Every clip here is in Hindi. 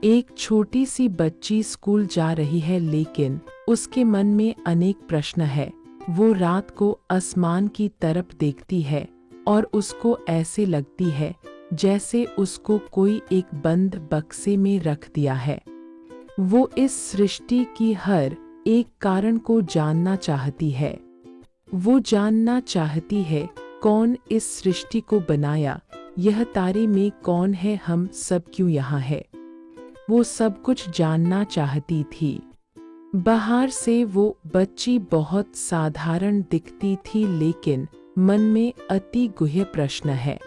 एक छोटी सी बच्ची स्कूल जा रही है, लेकिन उसके मन में अनेक प्रश्न है। वो रात को आसमान की तरफ देखती है और उसको ऐसे लगती है जैसे उसको कोई एक बंद बक्से में रख दिया है। वो इस सृष्टि की हर एक कारण को जानना चाहती है। वो जानना चाहती है कौन इस सृष्टि को बनाया, यह तारे में कौन है, हम सब क्यों यहाँ है। वो सब कुछ जानना चाहती थी। बाहर से वो बच्ची बहुत साधारण दिखती थी, लेकिन मन में अति गूढ़ प्रश्न है।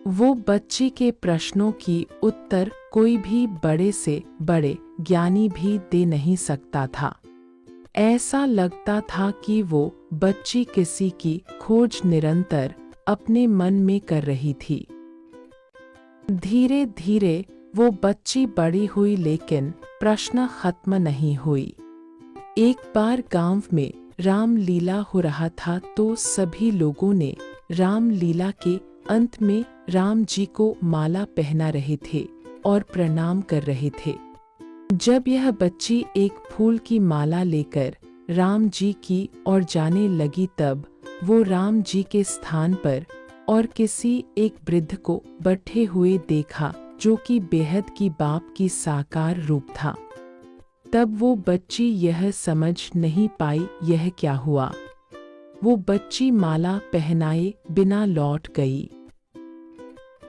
वो बच्ची के प्रश्नों की उत्तर कोई भी बड़े से बड़े ज्ञानी भी दे नहीं सकता था। ऐसा लगता था कि वो बच्ची किसी की खोज निरंतर अपने मन में कर रही थी। धीरे धीरे वो बच्ची बड़ी हुई, लेकिन प्रश्न खत्म नहीं हुई। एक बार गांव में रामलीला हो रहा था, तो सभी लोगों ने रामलीला के अंत में राम जी को माला पहना रहे थे और प्रणाम कर रहे थे। जब यह बच्ची एक फूल की माला लेकर राम जी की ओर जाने लगी, तब वो राम जी के स्थान पर और किसी एक वृद्ध को बैठे हुए देखा, जो कि बेहद की बाप की साकार रूप था। तब वो बच्ची यह समझ नहीं पाई यह क्या हुआ। वो बच्ची माला पहनाए बिना लौट गई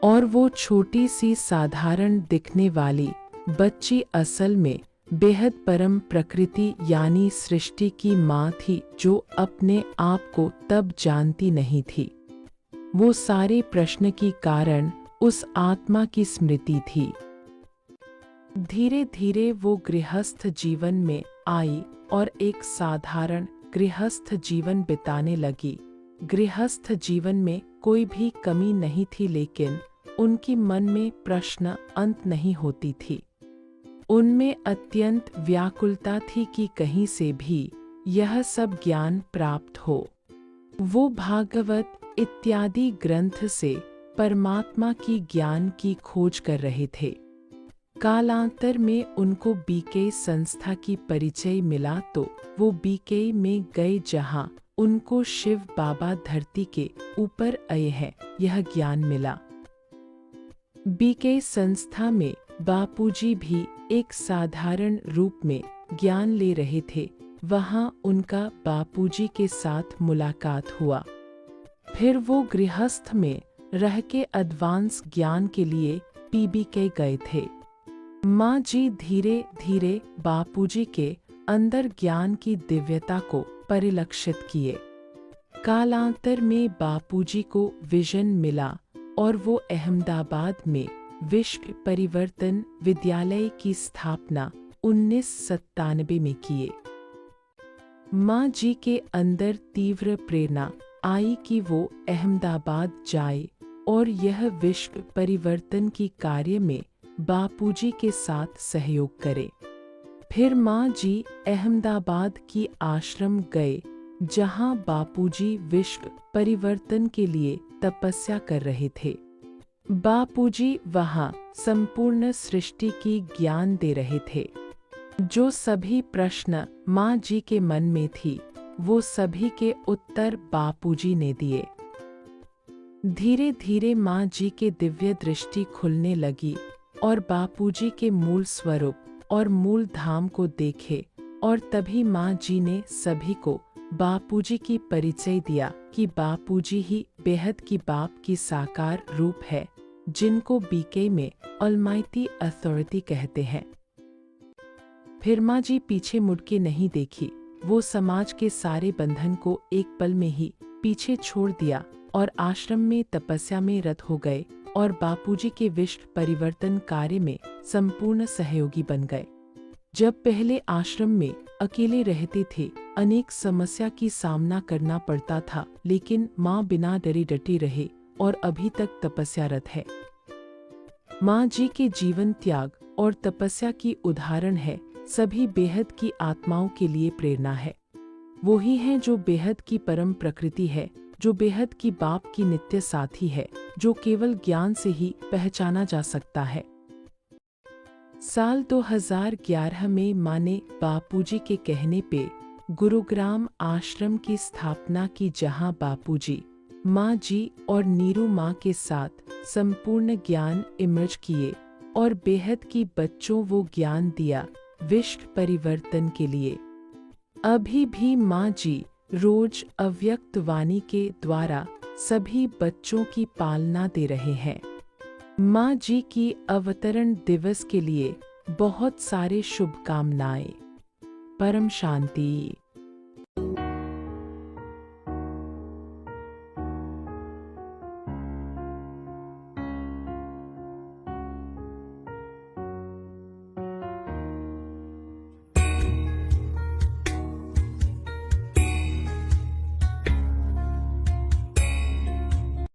और वो छोटी सी साधारण दिखने वाली बच्ची असल में बेहद परम प्रकृति यानी सृष्टि की माँ थी, जो अपने आप को तब जानती नहीं थी। वो सारे प्रश्न की कारण उस आत्मा की स्मृति थी। धीरे धीरे वो गृहस्थ जीवन में आई और एक साधारण गृहस्थ जीवन बिताने लगी। गृहस्थ जीवन में कोई भी कमी नहीं थी, लेकिन उनकी मन में प्रश्न अंत नहीं होती थी। उनमें अत्यंत व्याकुलता थी कि कहीं से भी यह सब ज्ञान प्राप्त हो। वो भागवत इत्यादि ग्रंथ से परमात्मा की ज्ञान की खोज कर रहे थे। कालांतर में उनको बीके संस्था की परिचय मिला, तो वो बीके में गए, जहां उनको शिव बाबा धरती के ऊपर आए हैं यह ज्ञान मिला। बीके संस्था में बापूजी भी एक साधारण रूप में ज्ञान ले रहे थे। वहां उनका बापूजी के साथ मुलाकात हुआ। फिर वो गृहस्थ में रह के एडवांस ज्ञान के लिए पीबीके गए थे। माँ जी धीरे धीरे बापूजी के अंदर ज्ञान की दिव्यता को परिलक्षित किए। कालांतर में बापूजी को विजन मिला और वो अहमदाबाद में विश्व परिवर्तन विद्यालय की स्थापना 1997 में किए। माँ जी के अंदर तीव्र प्रेरणा आई कि वो अहमदाबाद जाए और यह विश्व परिवर्तन की कार्य में बापूजी के साथ सहयोग करे। फिर माँ जी अहमदाबाद की आश्रम गए, जहां बापूजी विश्व परिवर्तन के लिए तपस्या कर रहे थे। बापूजी वहां संपूर्ण सृष्टि की ज्ञान दे रहे थे। जो सभी प्रश्न माँ जी के मन में थी, वो सभी के उत्तर बापूजी ने दिए। धीरे धीरे माँ जी के दिव्य दृष्टि खुलने लगी और बापूजी के मूल स्वरूप और मूल धाम को देखे, और तभी माँ जी ने सभी को बापूजी की परिचय दिया कि बापूजी ही बेहद की बाप की साकार रूप है, जिनको बीके में ऑलमाइटी अथॉरिटी कहते हैं। फिर माँ जी पीछे मुड़ के नहीं देखी। वो समाज के सारे बंधन को एक पल में ही पीछे छोड़ दिया और आश्रम में तपस्या में रत हो गए और बापूजी के विश्व परिवर्तन कार्य में संपूर्ण सहयोगी बन गए। जब पहले आश्रम में अकेले रहते थे, अनेक समस्या की सामना करना पड़ता था, लेकिन माँ बिना डरे डटी रहे और अभी तक तपस्यारत है। माँ जी के जीवन त्याग और तपस्या की उदाहरण है, सभी बेहद की आत्माओं के लिए प्रेरणा है। वो ही है जो बेहद की परम प्रकृति है, जो बेहद की बाप की नित्य साथी है, जो केवल ज्ञान से ही पहचाना जा सकता है। साल 2011 में माँ ने बापूजी के कहने पे गुरुग्राम आश्रम की स्थापना की, जहाँ बापूजी, माँ जी और नीरू माँ के साथ संपूर्ण ज्ञान इमर्ज किए और बेहद की बच्चों वो ज्ञान दिया विश्व परिवर्तन के लिए। अभी भी माँ जी रोज अव्यक्त वाणी के द्वारा सभी बच्चों की पालना दे रहे हैं। माँ जी की अवतरण दिवस के लिए बहुत सारे शुभकामनाएं। परम शांति।